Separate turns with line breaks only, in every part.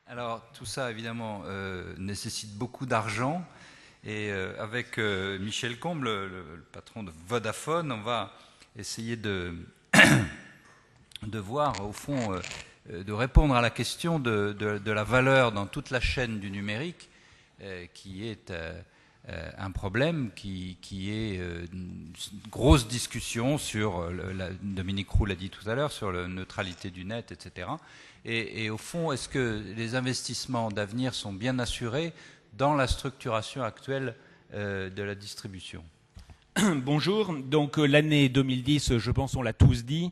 Alors tout ça évidemment nécessite beaucoup d'argent et avec Michel Combes, le patron de Vodafone, on va essayer de voir au fond, de répondre à la question de la valeur dans toute la chaîne du numérique qui est un problème qui est une grosse discussion sur, Dominique Roux l'a dit tout à l'heure, sur la neutralité du net, etc. Et au fond, est-ce que les investissements d'avenir sont bien assurés dans la structuration actuelle de la distribution?
Bonjour, donc l'année 2010, je pense on l'a tous dit,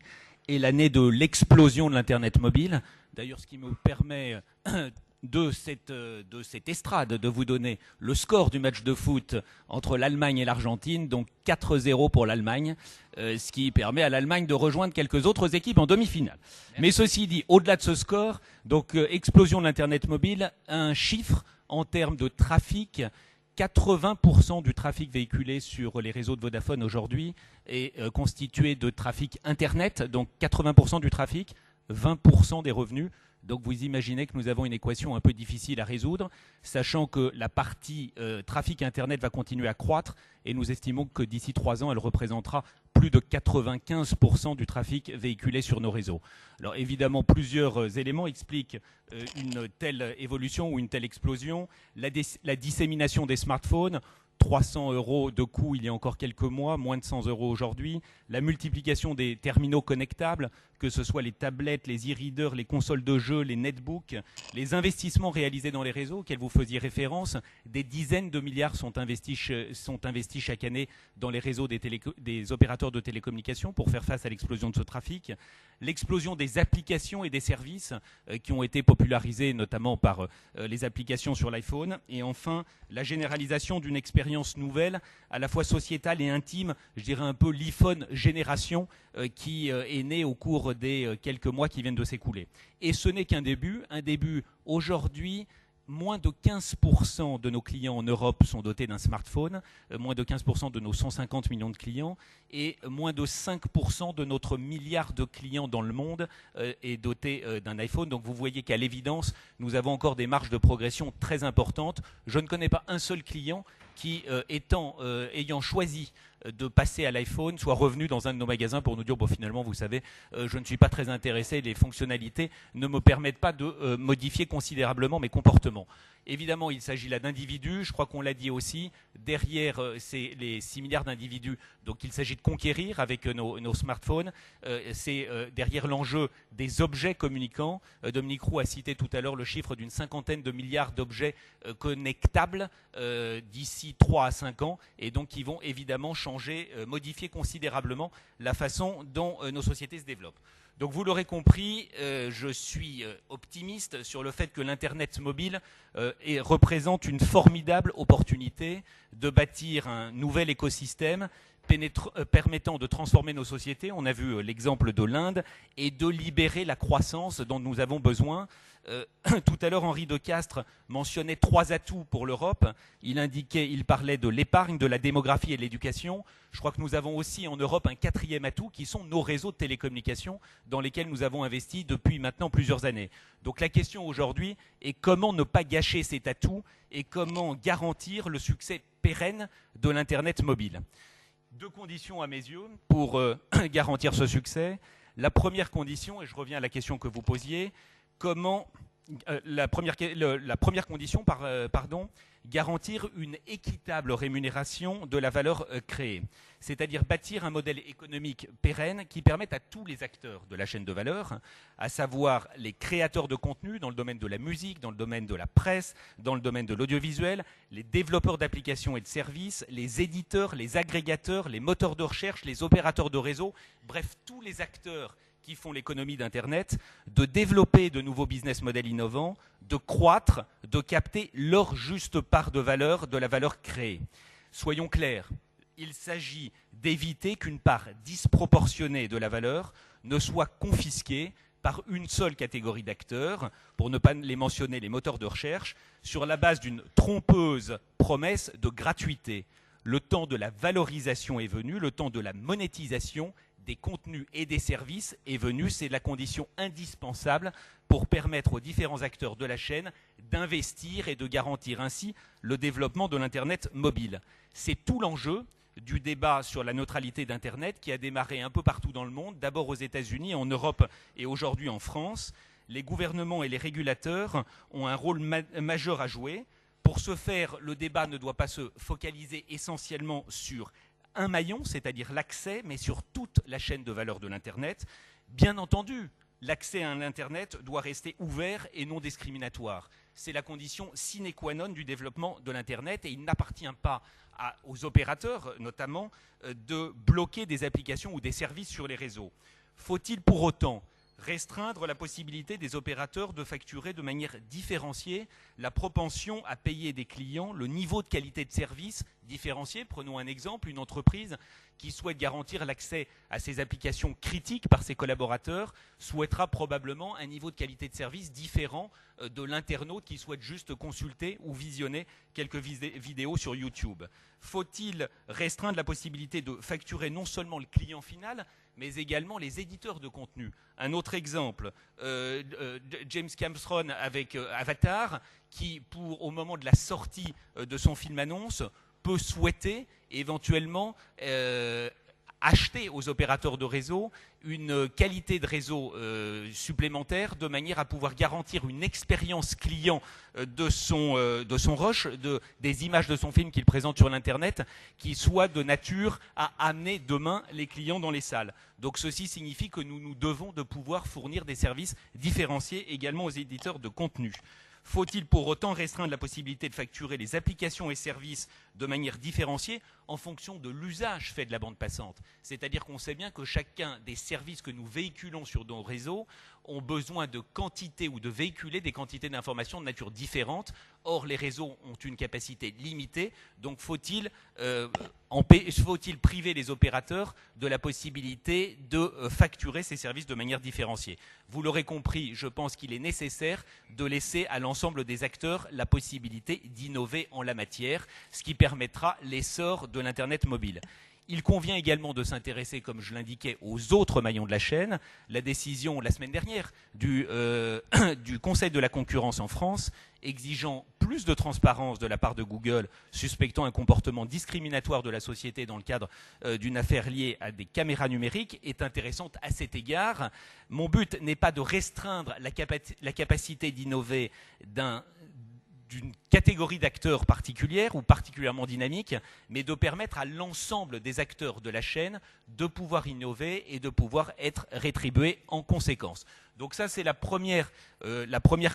est l'année de l'explosion de l'Internet mobile. D'ailleurs, ce qui me permet de cette estrade de vous donner le score du match de foot entre l'Allemagne et l'Argentine, donc 4-0 pour l'Allemagne, ce qui permet à l'Allemagne de rejoindre quelques autres équipes en demi-finale. Mais ceci dit, au-delà de ce score, donc explosion de l'Internet mobile, un chiffre en termes de trafic. 80% du trafic véhiculé sur les réseaux de Vodafone aujourd'hui est constitué de trafic Internet, donc 80% du trafic, 20% des revenus. Donc vous imaginez que nous avons une équation un peu difficile à résoudre, sachant que la partie trafic Internet va continuer à croître et nous estimons que d'ici 3 ans, elle représentera plus de 95% du trafic véhiculé sur nos réseaux. Alors évidemment, plusieurs éléments expliquent une telle évolution ou une telle explosion. La dissémination des smartphones, 300 € de coût il y a encore quelques mois, moins de 100 € aujourd'hui. La multiplication des terminaux connectables, que ce soit les tablettes, les e-readers, les consoles de jeux, les netbooks, les investissements réalisés dans les réseaux auxquels vous faisiez référence, des dizaines de milliards sont investis chaque année dans les réseaux des opérateurs de télécommunications pour faire face à l'explosion de ce trafic. L'explosion des applications et des services qui ont été popularisés notamment par les applications sur l'iPhone. Et enfin, la généralisation d'une expérience nouvelle, à la fois sociétale et intime, je dirais un peu l'iPhone génération qui est née au cours des quelques mois qui viennent de s'écouler. Et ce n'est qu'un début. Un début aujourd'hui. Moins de 15% de nos clients en Europe sont dotés d'un smartphone, moins de 15% de nos 150 millions de clients, et moins de 5% de notre milliard de clients dans le monde est doté d'un iPhone. Donc vous voyez qu'à l'évidence, nous avons encore des marges de progression très importantes. Je ne connais pas un seul client qui, ayant choisi de passer à l'iPhone, soit revenu dans un de nos magasins pour nous dire bon, finalement, vous savez, je ne suis pas très intéressé, les fonctionnalités ne me permettent pas de modifier considérablement mes comportements. Évidemment, il s'agit là d'individus, je crois qu'on l'a dit aussi, derrière les 6 milliards d'individus, donc il s'agit de conquérir avec nos smartphones, c'est derrière l'enjeu des objets communicants. Dominique Roux a cité tout à l'heure le chiffre d'une 50aine de milliards d'objets connectables d'ici 3 à 5 ans, et donc qui vont évidemment changer, modifier considérablement la façon dont nos sociétés se développent. Donc vous l'aurez compris, je suis optimiste sur le fait que l'Internet mobile représente une formidable opportunité de bâtir un nouvel écosystème permettant de transformer nos sociétés, on a vu l'exemple de l'Inde, et de libérer la croissance dont nous avons besoin. Tout à l'heure, Henri de Castres mentionnait 3 atouts pour l'Europe. Il parlait de l'épargne, de la démographie et de l'éducation. Je crois que nous avons aussi en Europe un 4e atout qui sont nos réseaux de télécommunications dans lesquels nous avons investi depuis maintenant plusieurs années. Donc la question aujourd'hui est comment ne pas gâcher cet atout et comment garantir le succès pérenne de l'Internet mobile. 2 conditions à mes yeux pour garantir ce succès. La première condition, et je reviens à la question que vous posiez, la première condition, garantir une équitable rémunération de la valeur créée. C'est-à-dire bâtir un modèle économique pérenne qui permette à tous les acteurs de la chaîne de valeur, à savoir les créateurs de contenu dans le domaine de la musique, dans le domaine de la presse, dans le domaine de l'audiovisuel, les développeurs d'applications et de services, les éditeurs, les agrégateurs, les moteurs de recherche, les opérateurs de réseau, bref, tous les acteurs qui font l'économie d'Internet, de développer de nouveaux business models innovants, de croître, de capter leur juste part de valeur, de la valeur créée. Soyons clairs, il s'agit d'éviter qu'une part disproportionnée de la valeur ne soit confisquée par une seule catégorie d'acteurs, pour ne pas les mentionner, les moteurs de recherche, sur la base d'une trompeuse promesse de gratuité. Le temps de la valorisation est venu, le temps de la monétisation des contenus et des services est venue. C'est la condition indispensable pour permettre aux différents acteurs de la chaîne d'investir et de garantir ainsi le développement de l'Internet mobile. C'est tout l'enjeu du débat sur la neutralité d'Internet qui a démarré un peu partout dans le monde, d'abord aux États-Unis, en Europe et aujourd'hui en France. Les gouvernements et les régulateurs ont un rôle majeur à jouer. Pour ce faire, le débat ne doit pas se focaliser essentiellement sur un maillon, c'est-à-dire l'accès, mais sur toute la chaîne de valeur de l'Internet. Bien entendu, l'accès à l'Internet doit rester ouvert et non discriminatoire. C'est la condition sine qua non du développement de l'Internet et il n'appartient pas aux opérateurs, notamment, de bloquer des applications ou des services sur les réseaux. Faut-il pour autant restreindre la possibilité des opérateurs de facturer de manière différenciée la propension à payer des clients, le niveau de qualité de service différencié? Prenons un exemple, une entreprise qui souhaite garantir l'accès à ses applications critiques par ses collaborateurs souhaitera probablement un niveau de qualité de service différent de l'internaute qui souhaite juste consulter ou visionner quelques vidéos sur YouTube. Faut-il restreindre la possibilité de facturer non seulement le client final, mais également les éditeurs de contenu? Un autre exemple, James Cameron avec Avatar, qui, au moment de la sortie de son film-annonce, peut souhaiter éventuellement acheter aux opérateurs de réseau une qualité de réseau supplémentaire de manière à pouvoir garantir une expérience client de son rush, des images de son film qu'il présente sur l'Internet, qui soit de nature à amener demain les clients dans les salles. Donc ceci signifie que nous devons de pouvoir fournir des services différenciés également aux éditeurs de contenu. Faut-il pour autant restreindre la possibilité de facturer les applications et services de manière différenciée en fonction de l'usage fait de la bande passante? C'est-à-dire qu'on sait bien que chacun des services que nous véhiculons sur nos réseaux ont besoin de quantités ou de véhiculer des quantités d'informations de nature différente. Or, les réseaux ont une capacité limitée, donc faut-il priver les opérateurs de la possibilité de facturer ces services de manière différenciée? Vous l'aurez compris, je pense qu'il est nécessaire de laisser à l'ensemble des acteurs la possibilité d'innover en la matière, ce qui permettra l'essor de l'Internet mobile. Il convient également de s'intéresser, comme je l'indiquais, aux autres maillons de la chaîne. La décision, la semaine dernière, du Conseil de la concurrence en France, exigeant plus de transparence de la part de Google, suspectant un comportement discriminatoire de la société dans le cadre d'une affaire liée à des caméras numériques, est intéressante à cet égard. Mon but n'est pas de restreindre la capacité d'innover d'une catégorie d'acteurs particulière ou particulièrement dynamique, mais de permettre à l'ensemble des acteurs de la chaîne de pouvoir innover et de pouvoir être rétribués en conséquence. Donc ça, c'est la première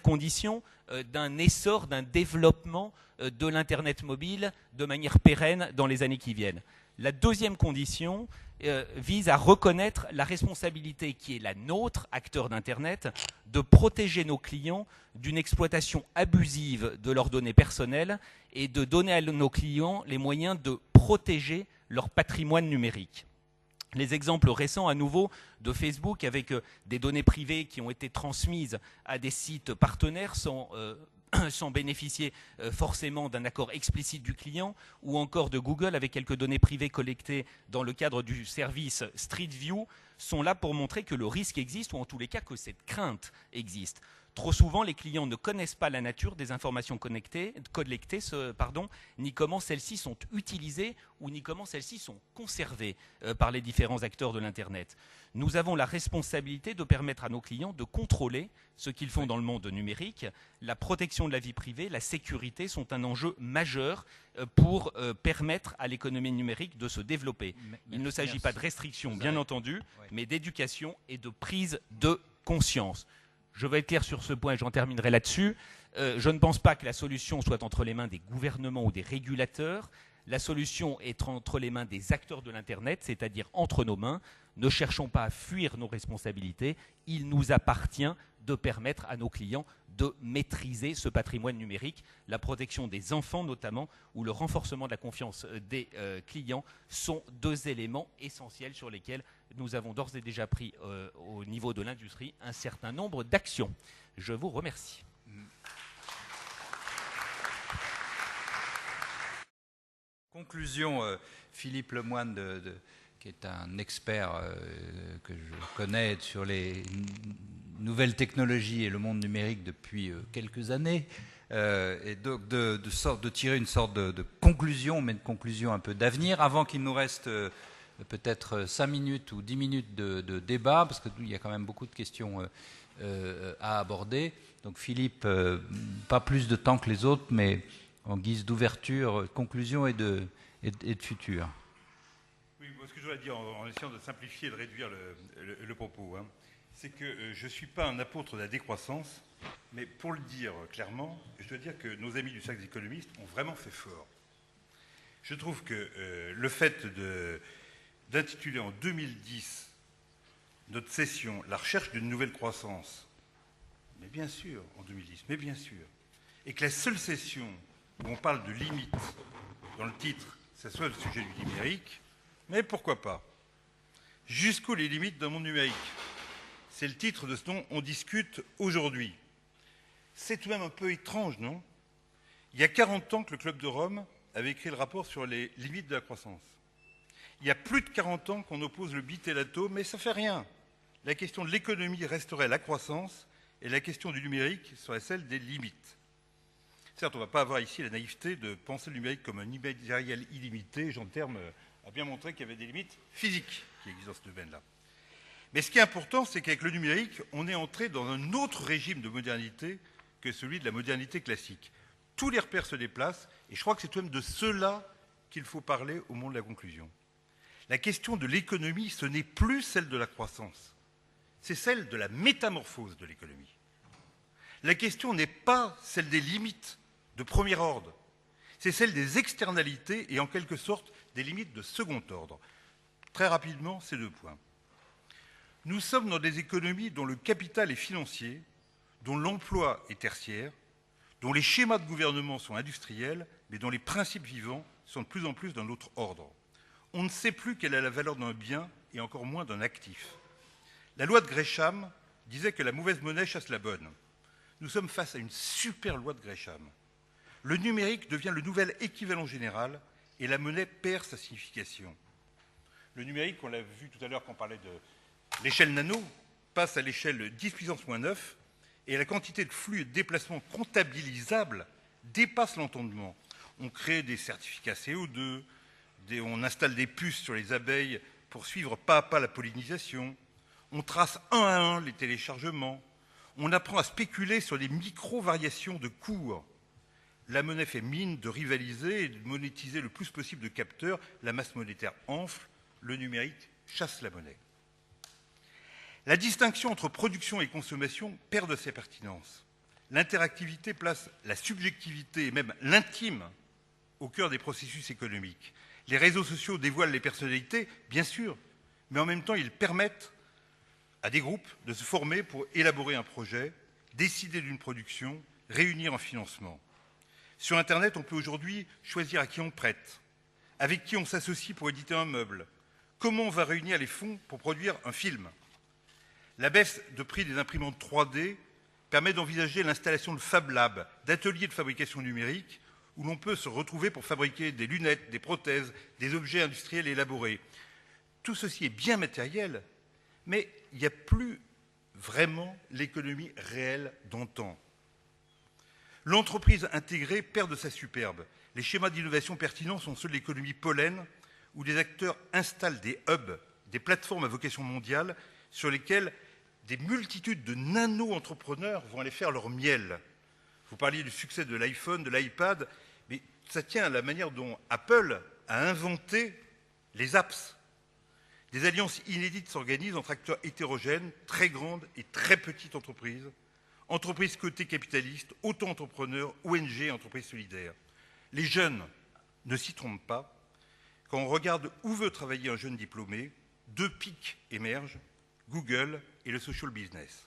condition d'un essor, d'un développement de l'Internet mobile de manière pérenne dans les années qui viennent. La deuxième condition vise à reconnaître la responsabilité qui est la nôtre, acteurs d'Internet, de protéger nos clients d'une exploitation abusive de leurs données personnelles et de donner à nos clients les moyens de protéger leur patrimoine numérique. Les exemples récents à nouveau de Facebook avec des données privées qui ont été transmises à des sites partenaires sans bénéficier forcément d'un accord explicite du client, ou encore de Google avec quelques données privées collectées dans le cadre du service Street View, sont là pour montrer que le risque existe, ou en tous les cas que cette crainte existe. Trop souvent, les clients ne connaissent pas la nature des informations collectées, ni comment celles-ci sont utilisées ou ni comment celles-ci sont conservées par les différents acteurs de l'Internet. Nous avons la responsabilité de permettre à nos clients de contrôler ce qu'ils font dans le monde numérique. La protection de la vie privée, la sécurité sont un enjeu majeur pour permettre à l'économie numérique de se développer. Il ne s'agit pas de restrictions, bien entendu, mais d'éducation et de prise de conscience. Je vais être clair sur ce point et j'en terminerai là-dessus. Je ne pense pas que la solution soit entre les mains des gouvernements ou des régulateurs. La solution est entre les mains des acteurs de l'Internet, c'est-à-dire entre nos mains. Ne cherchons pas à fuir nos responsabilités. Il nous appartient de permettre à nos clients de maîtriser ce patrimoine numérique. La protection des enfants notamment, ou le renforcement de la confiance des clients sont deux éléments essentiels sur lesquels nous avons d'ores et déjà pris au niveau de l'industrie un certain nombre d'actions. Je vous remercie.
Conclusion, Philippe Lemoine qui est un expert que je connais sur les nouvelles technologies et le monde numérique depuis quelques années, et donc de tirer une sorte de conclusion, mais une conclusion un peu d'avenir, avant qu'il nous reste peut-être 5 minutes ou 10 minutes de débat, parce qu'il y a quand même beaucoup de questions à aborder. Donc Philippe, pas plus de temps que les autres, mais en guise d'ouverture, conclusion et de futur.
Oui, moi, ce que je voudrais dire en essayant de simplifier et de réduire le propos, c'est que je ne suis pas un apôtre de la décroissance, mais pour le dire clairement, je dois dire que nos amis du cercle des économistes ont vraiment fait fort. Je trouve que le fait d'intituler en 2010 notre session « La recherche d'une nouvelle croissance », mais bien sûr, en 2010, mais bien sûr, et que la seule session où on parle de limites dans le titre, ce soit le sujet du numérique, mais pourquoi pas? Jusqu'où les limites d'un monde numérique? C'est le titre de ce dont on discute aujourd'hui. C'est tout de même un peu étrange, non? Il y a 40 ans que le Club de Rome avait écrit le rapport sur les limites de la croissance. Il y a plus de 40 ans qu'on oppose le bit et l'atome, mais ça ne fait rien. La question de l'économie resterait la croissance et la question du numérique serait celle des limites. Certes, on ne va pas avoir ici la naïveté de penser le numérique comme un immatériel illimité. Jean Terme a bien montré qu'il y avait des limites physiques qui existent dans ce domaine-là. Mais ce qui est important, c'est qu'avec le numérique, on est entré dans un autre régime de modernité que celui de la modernité classique. Tous les repères se déplacent, et je crois que c'est tout de même de cela qu'il faut parler au moment de la conclusion. La question de l'économie, ce n'est plus celle de la croissance, c'est celle de la métamorphose de l'économie. La question n'est pas celle des limites de premier ordre, c'est celle des externalités et en quelque sorte des limites de second ordre. Très rapidement, ces 2 points. Nous sommes dans des économies dont le capital est financier, dont l'emploi est tertiaire, dont les schémas de gouvernement sont industriels, mais dont les principes vivants sont de plus en plus d'un autre ordre. On ne sait plus quelle est la valeur d'un bien et encore moins d'un actif. La loi de Gresham disait que la mauvaise monnaie chasse la bonne. Nous sommes face à une super loi de Gresham. Le numérique devient le nouvel équivalent général et la monnaie perd sa signification. Le numérique, on l'a vu tout à l'heure quand on parlait de l'échelle nano, passe à l'échelle 10 puissance moins 9 et la quantité de flux et de déplacements comptabilisables dépasse l'entendement. On crée des certificats CO2, on installe des puces sur les abeilles pour suivre pas à pas la pollinisation, on trace un à un les téléchargements, on apprend à spéculer sur des micro-variations de cours. La monnaie fait mine de rivaliser et de monétiser le plus possible de capteurs, la masse monétaire enfle, le numérique chasse la monnaie. La distinction entre production et consommation perd de sa pertinence. L'interactivité place la subjectivité et même l'intime au cœur des processus économiques. Les réseaux sociaux dévoilent les personnalités, bien sûr, mais en même temps, ils permettent à des groupes de se former pour élaborer un projet, décider d'une production, réunir un financement. Sur Internet, on peut aujourd'hui choisir à qui on prête, avec qui on s'associe pour éditer un meuble, comment on va réunir les fonds pour produire un film. La baisse de prix des imprimantes 3D permet d'envisager l'installation de Fab Labs, d'ateliers de fabrication numérique, où l'on peut se retrouver pour fabriquer des lunettes, des prothèses, des objets industriels élaborés. Tout ceci est bien matériel, mais il n'y a plus vraiment l'économie réelle d'antan. L'entreprise intégrée perd de sa superbe. Les schémas d'innovation pertinents sont ceux de l'économie pollen, où des acteurs installent des hubs, des plateformes à vocation mondiale, sur lesquelles des multitudes de nano-entrepreneurs vont aller faire leur miel. Vous parliez du succès de l'iPhone, de l'iPad, mais ça tient à la manière dont Apple a inventé les apps. Des alliances inédites s'organisent entre acteurs hétérogènes, très grandes et très petites entreprises, entreprises cotées capitalistes, auto-entrepreneurs, ONG, entreprises solidaires. Les jeunes ne s'y trompent pas. Quand on regarde où veut travailler un jeune diplômé, 2 pics émergent, Google et le social business.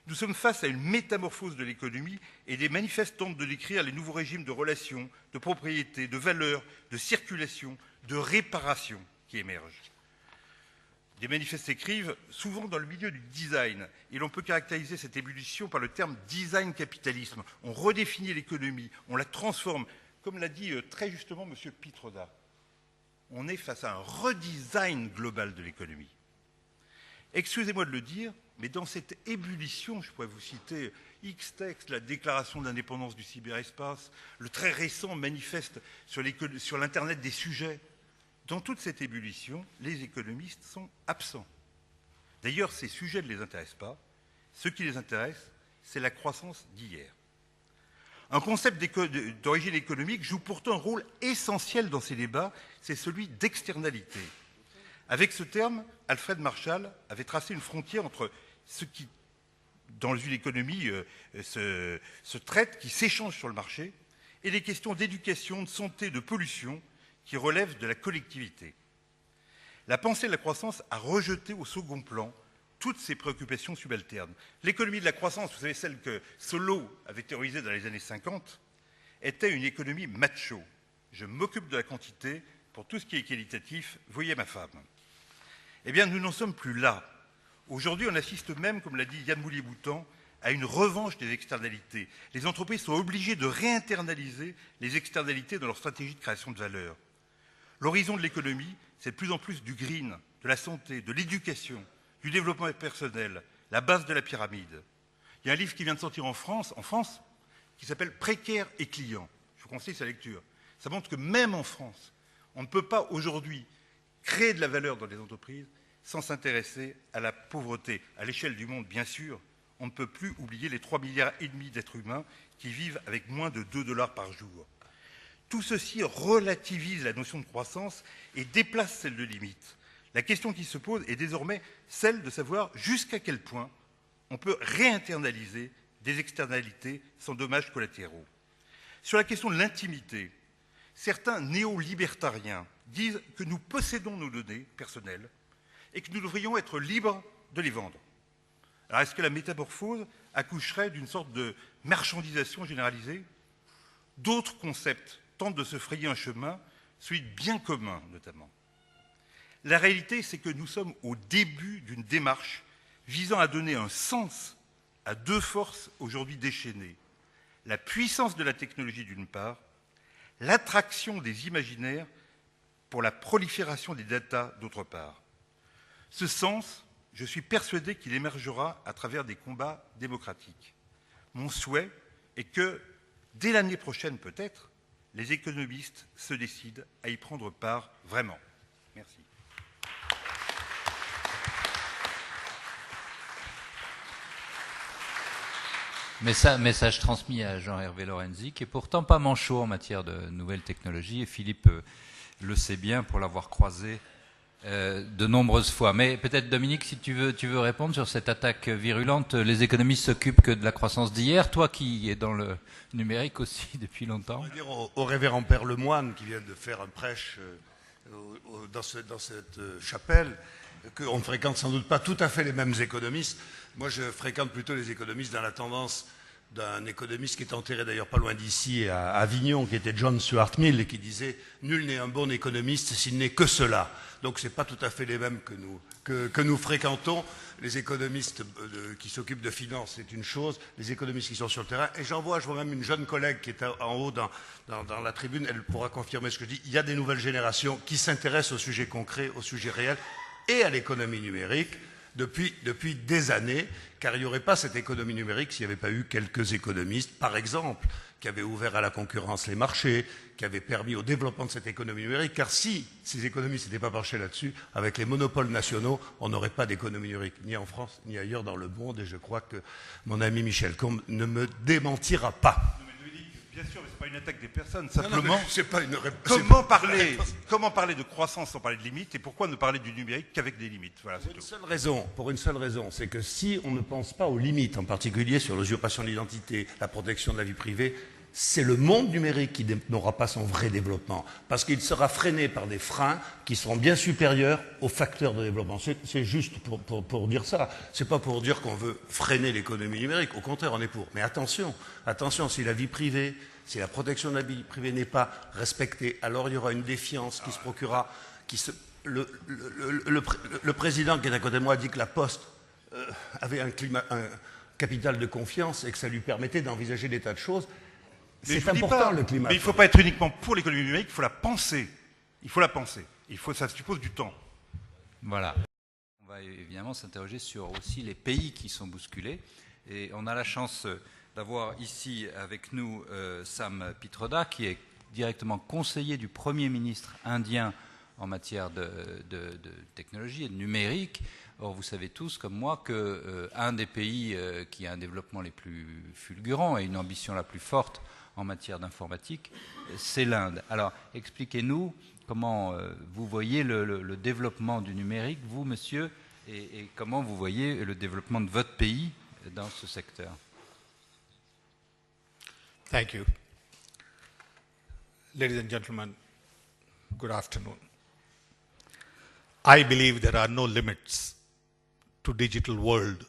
Nous sommes face à une métamorphose de l'économie et des manifestes tentent de décrire les nouveaux régimes de relations, de propriété, de valeur, de circulation, de réparation qui émergent. Des manifestes écrivent souvent dans le milieu du design et l'on peut caractériser cette ébullition par le terme design capitalisme. On redéfinit l'économie, on la transforme, comme l'a dit très justement M. Pitroda. on est face à un redesign global de l'économie. Excusez-moi de le dire, mais dans cette ébullition, je pourrais vous citer X textes, la déclaration d'indépendance du cyberespace, le très récent manifeste sur l'Internet des sujets. Dans toute cette ébullition, les économistes sont absents. D'ailleurs, ces sujets ne les intéressent pas. Ce qui les intéresse, c'est la croissance d'hier. Un concept d'origine économique joue pourtant un rôle essentiel dans ces débats, c'est celui d'externalité. Avec ce terme, Alfred Marshall avait tracé une frontière entre ce qui, dans une économie, se traite, qui s'échange sur le marché, et les questions d'éducation, de santé, de pollution, qui relèvent de la collectivité. La pensée de la croissance a rejeté au second plan toutes ces préoccupations subalternes. L'économie de la croissance, vous savez, celle que Solow avait théorisée dans les années 50, était une économie macho. Je m'occupe de la quantité, pour tout ce qui est qualitatif, voyez ma femme. Eh bien, nous n'en sommes plus là. Aujourd'hui, on assiste même, comme l'a dit Yann Moulier-Boutan, à une revanche des externalités. Les entreprises sont obligées de réinternaliser les externalités dans leur stratégie de création de valeur. L'horizon de l'économie, c'est de plus en plus du green, de la santé, de l'éducation, du développement personnel, la base de la pyramide. Il y a un livre qui vient de sortir en France, qui s'appelle « Précaire et client ». Je vous conseille sa lecture. Ça montre que même en France, on ne peut pas aujourd'hui créer de la valeur dans les entreprises sans s'intéresser à la pauvreté. À l'échelle du monde, bien sûr, on ne peut plus oublier les 3,5 milliards d'êtres humains qui vivent avec moins de 2 $ par jour. Tout ceci relativise la notion de croissance et déplace celle de limite. La question qui se pose est désormais celle de savoir jusqu'à quel point on peut réinternaliser des externalités sans dommages collatéraux. Sur la question de l'intimité, certains néo-libertariens disent que nous possédons nos données personnelles et que nous devrions être libres de les vendre. Alors est-ce que la métamorphose accoucherait d'une sorte de marchandisation généralisée? D'autres concepts tentent de se frayer un chemin, celui de bien commun notamment. La réalité, c'est que nous sommes au début d'une démarche visant à donner un sens à deux forces aujourd'hui déchaînées. La puissance de la technologie d'une part, l'attraction des imaginaires pour la prolifération des datas d'autre part. Ce sens, je suis persuadé qu'il émergera à travers des combats démocratiques. Mon souhait est que, dès l'année prochaine peut-être, les économistes se décident à y prendre part vraiment. Merci.
Message transmis à Jean-Hervé Lorenzi, qui est pourtant pas manchot en matière de nouvelles technologies, et Philippe le sait bien pour l'avoir croisé de nombreuses fois. Mais peut-être Dominique, si tu veux répondre sur cette attaque virulente, les économistes s'occupent que de la croissance d'hier, toi qui es dans le numérique aussi depuis longtemps.
On va dire au révérend Père Lemoine qui vient de faire un prêche dans cette chapelle, qu'on ne fréquente sans doute pas tout à fait les mêmes économistes. Moi, je fréquente plutôt les économistes dans la tendance d'un économiste qui est enterré d'ailleurs pas loin d'ici, à Avignon, qui était John Stuart Mill, et qui disait « Nul n'est un bon économiste s'il n'est que cela ». Donc ce n'est pas tout à fait les mêmes que nous fréquentons. Les économistes qui s'occupent de finances, c'est une chose. Les économistes qui sont sur le terrain. Et je vois même une jeune collègue qui est en haut dans la tribune, elle pourra confirmer ce que je dis. Il y a des nouvelles générations qui s'intéressent aux sujets concrets, aux sujets réels et à l'économie numérique depuis des années, car il n'y aurait pas cette économie numérique s'il n'y avait pas eu quelques économistes, par exemple, qui avaient ouvert à la concurrence les marchés, qui avaient permis au développement de cette économie numérique, car si ces économistes n'étaient pas penchés là-dessus, avec les monopoles nationaux, on n'aurait pas d'économie numérique, ni en France, ni ailleurs dans le monde, et je crois que mon ami Michel Combes ne me démentira pas.
Bien sûr, mais ce n'est pas une attaque des personnes. Simplement, comment parler de croissance sans parler de limites, et pourquoi ne parler du numérique qu'avec des limites? Voilà,
pour une seule raison, c'est que si on ne pense pas aux limites, en particulier sur l'usurpation de l'identité, la protection de la vie privée, c'est le monde numérique qui n'aura pas son vrai développement, parce qu'il sera freiné par des freins qui seront bien supérieurs aux facteurs de développement. C'est juste pour dire ça. C'est pas pour dire qu'on veut freiner l'économie numérique. Au contraire, on est pour. Mais attention, si la vie privée, si la protection de la vie privée n'est pas respectée, alors il y aura une défiance qui se procurera. Le président qui est à côté de moi a dit que la Poste avait un capital de confiance et que ça lui permettait d'envisager des tas de choses. C'est important, le climat.
Mais il ne faut pas être uniquement pour l'économie numérique, il faut la penser. Il faut la penser. Ça suppose du temps.
Voilà. On va évidemment s'interroger sur aussi les pays qui sont bousculés. Et on a la chance d'avoir ici avec nous Sam Pitroda, qui est directement conseiller du Premier ministre indien en matière de technologie et de numérique. Or, vous savez tous, comme moi, qu'un des pays qui a un développement les plus fulgurants et une ambition la plus forte en matière d'informatique, c'est l'Inde. Alors, expliquez-nous comment vous voyez le développement du numérique, vous, monsieur, et comment vous voyez le développement de votre pays dans ce secteur.
Thank you. Ladies and gentlemen, good afternoon. I believe there are no limits to digital world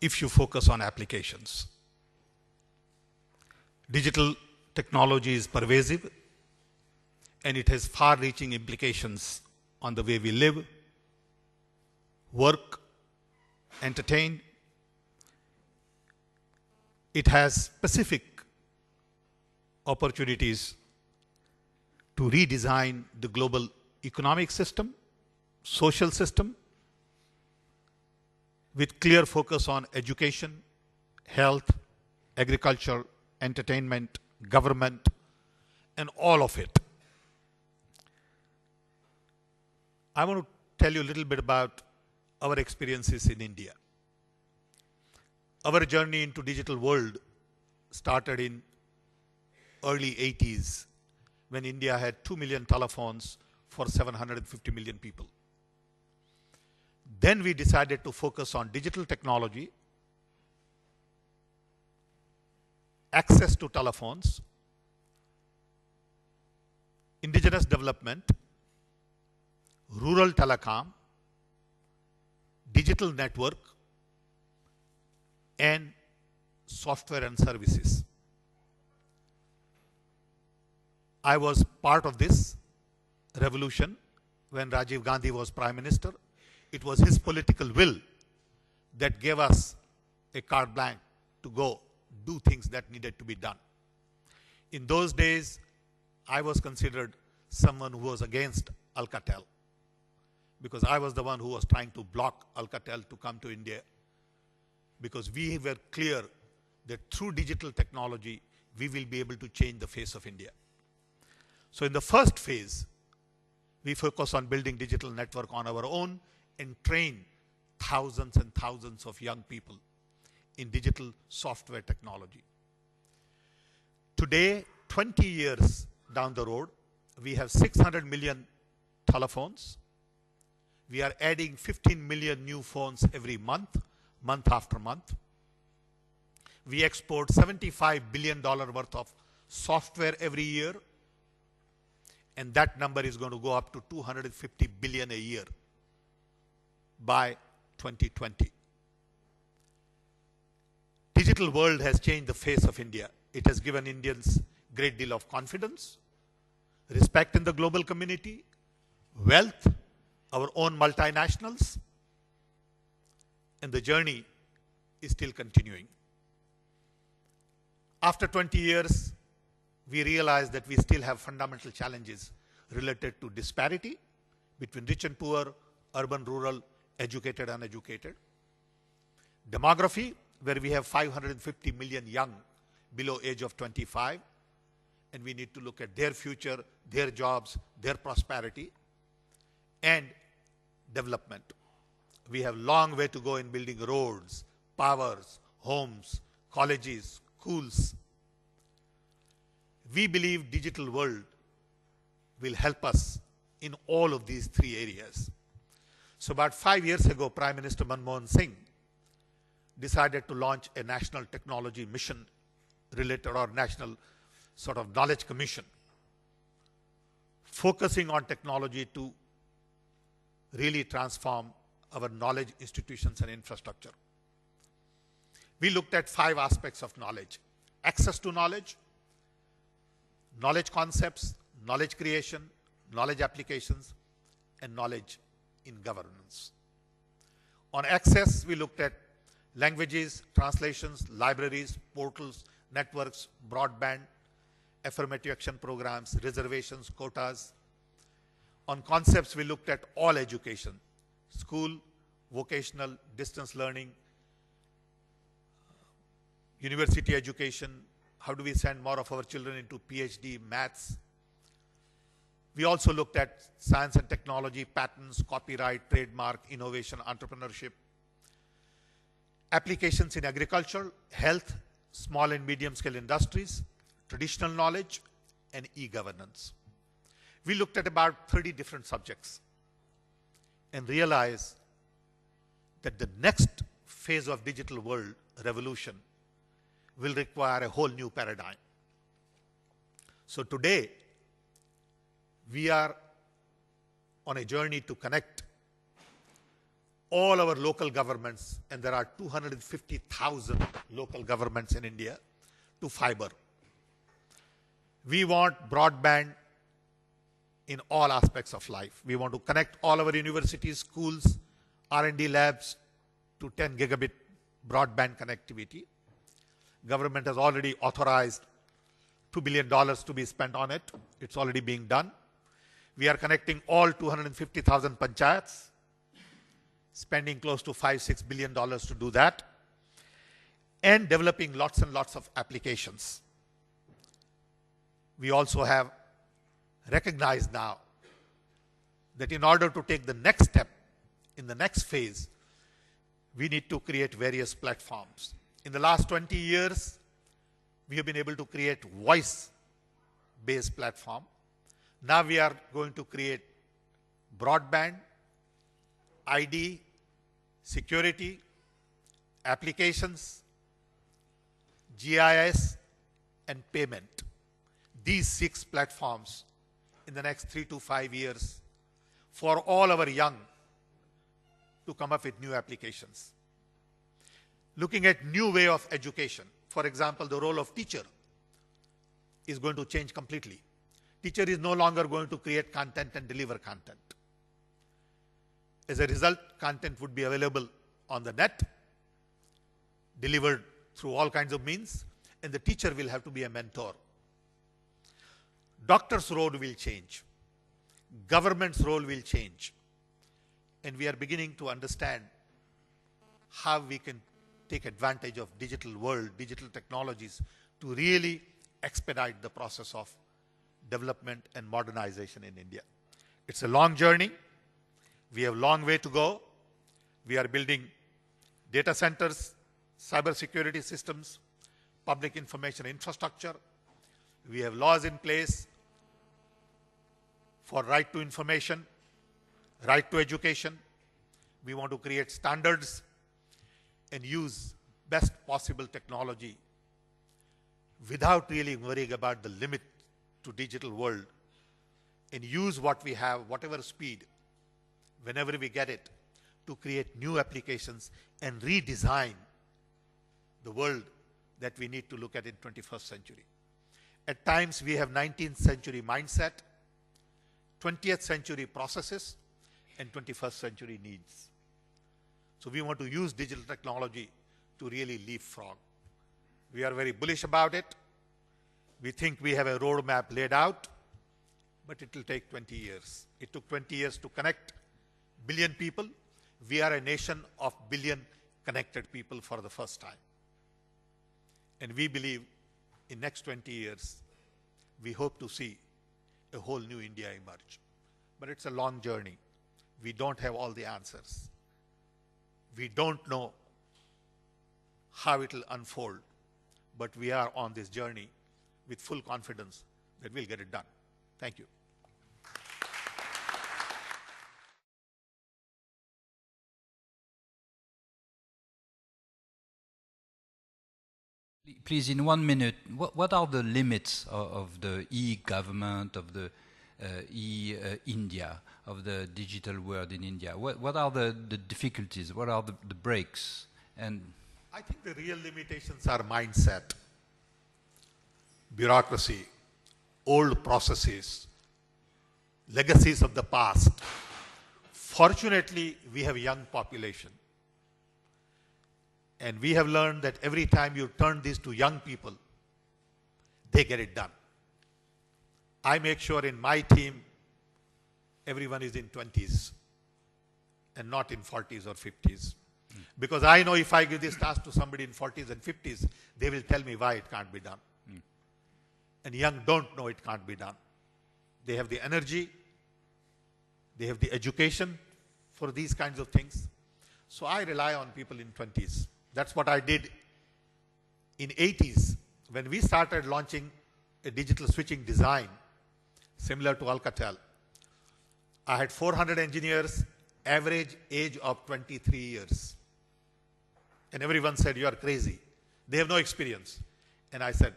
if you focus on applications. Digital technology is pervasive and it has far-reaching implications on the way we live, work, entertain. It has specific opportunities to redesign the global economic system, social system, with clear focus on education, health, agriculture, entertainment, government, and all of it. I want to tell you a little bit about our experiences in India. Our journey into digital world started in early 80s when India had 2 million telephones for 750 million people. Then we decided to focus on digital technology, access to telephones, indigenous development, rural telecom, digital network, and software and services. I was part of this revolution when Rajiv Gandhi was Prime Minister. It was his political will that gave us a carte blanche to go do things that needed to be done. In those days, I was considered someone who was against Alcatel because I was the one who was trying to block Alcatel to come to India, because we were clear that through digital technology, we will be able to change the face of India. So in the first phase, we focus on building digital network on our own and train thousands and thousands of young people in digital software technology. Today, 20 years down the road, we have 600 million telephones. We are adding 15 million new phones every month, month after month. We export $75 billion worth of software every year, and that number is going to go up to 250 billion a year by 2020. Digital world has changed the face of India. It has given Indians a great deal of confidence, respect in the global community, wealth, our own multinationals, and the journey is still continuing. After 20 years, we realize that we still have fundamental challenges related to disparity between rich and poor, urban, rural, educated, uneducated. Demography, where we have 550 million young below age of 25, and we need to look at their future, their jobs, their prosperity, and development. We have a long way to go in building roads, powers, homes, colleges, schools. We believe digital world will help us in all of these three areas. So about 5 years ago, Prime Minister Manmohan Singh decided to launch a national technology mission related, or national sort of knowledge commission, focusing on technology to really transform our knowledge institutions and infrastructure. We looked at 5 aspects of knowledge: access to knowledge, knowledge concepts, knowledge creation, knowledge applications, and knowledge in governance. On access, we looked at languages, translations, libraries, portals, networks, broadband, affirmative action programs, reservations, quotas, On concepts, we looked at all education, school, vocational, distance learning, university education. How do we send more of our children into PhD, maths? We also looked at science and technology, patents, copyright, trademark, innovation, entrepreneurship, applications in agriculture, health, small and medium scale industries, traditional knowledge, and e-governance. We looked at about 30 different subjects and realized that the next phase of digital world revolution will require a whole new paradigm. So today, we are on a journey to connect all our local governments, and there are 250,000 local governments in India, to fiber. We want broadband in all aspects of life. We want to connect all our universities, schools, R&D labs to 10 gigabit broadband connectivity. Government has already authorized $2 billion to be spent on it. It's already being done. We are connecting all 250,000 panchayats, spending close to $5-6 billion to do that, and developing lots and lots of applications. We also have recognized now that in order to take the next step in the next phase, we need to create various platforms. In the last 20 years, we have been able to create voice-based platform. Now we are going to create broadband, ID, security, applications, GIS, and payment. These 6 platforms in the next 3 to 5 years for all our young to come up with new applications. Looking at new way of education. For example, the role of teacher is going to change completely. Teacher is no longer going to create content and deliver content. As a result, content would be available on the net, delivered through all kinds of means, and the teacher will have to be a mentor. Doctor's role will change. Government's role will change. And we are beginning to understand how we can take advantage of digital world, digital technologies to really expedite the process of development and modernization in India. It's a long journey. We have a long way to go. We are building data centers, cybersecurity systems, public information infrastructure. We have laws in place for right to information, right to education. We want to create standards and use best possible technology without really worrying about the limit to digital world, and use what we have, whatever speed, whenever we get it, to create new applications and redesign the world that we need to look at in 21st century. At times we have 19th century mindset, 20th century processes, and 21st century needs. So we want to use digital technology to really leapfrog. We are very bullish about it. We think we have a roadmap laid out, but it will take 20 years. It took 20 years to connect billion people. We are a nation of billion connected people for the first time. And we believe in next 20 years, we hope to see a whole new India emerge. But it's a long journey. We don't have all the answers. We don't know how it will unfold, but we are on this journey with full confidence that we'll get it done. Thank you.
Please, in 1 minute, what are the limits of the e-government, of the e-India, of the digital world in India? What are the difficulties? What are the breaks? And
I think the real limitations are mindset, bureaucracy, old processes, legacies of the past. Fortunately, we have a young population. And we have learned that every time you turn this to young people, they get it done. I make sure in my team everyone is in 20s and not in 40s or 50s. Because I know if I give this task to somebody in 40s and 50s, they will tell me why it can't be done. And young don't know it can't be done. They have the energy, they have the education for these kinds of things. So I rely on people in 20s. That's what I did in 80s when we started launching a digital switching design similar to Alcatel. I had 400 engineers, average age of 23 years. And everyone said, you are crazy. They have no experience. And I said,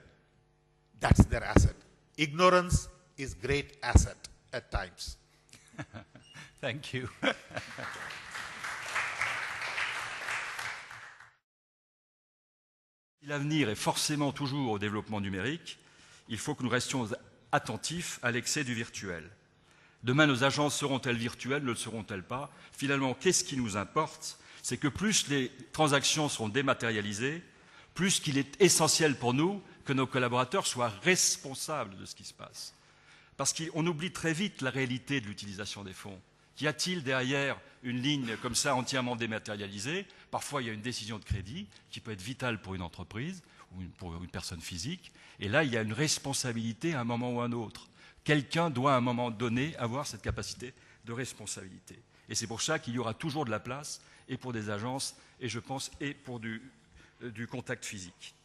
that's their asset. Ignorance is great asset at times.
Thank you.
Si l'avenir est forcément toujours au développement numérique, il faut que nous restions attentifs à l'excès du virtuel. Demain, nos agences seront-elles virtuelles, ne le seront-elles pas? Finalement, qu'est-ce qui nous importe? C'est que plus les transactions seront dématérialisées, plus qu'il est essentiel pour nous que nos collaborateurs soient responsables de ce qui se passe. Parce qu'on oublie très vite la réalité de l'utilisation des fonds. Qu'y a-t-il derrière une ligne comme ça entièrement dématérialisée? Parfois, il y a une décision de crédit qui peut être vitale pour une entreprise ou pour une personne physique. Et là, il y a une responsabilité à un moment ou à un autre. Quelqu'un doit à un moment donné avoir cette capacité de responsabilité. Et c'est pour ça qu'il y aura toujours de la place, et pour des agences, et je pense, et pour du contact physique.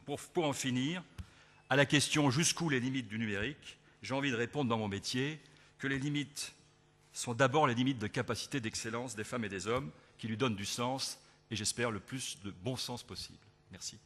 Pour en finir, à la question jusqu'où les limites du numérique, j'ai envie de répondre dans mon métier que les limites sont d'abord les limites de capacité d'excellence des femmes et des hommes qui lui donnent du sens, et j'espère le plus de bon sens possible. Merci.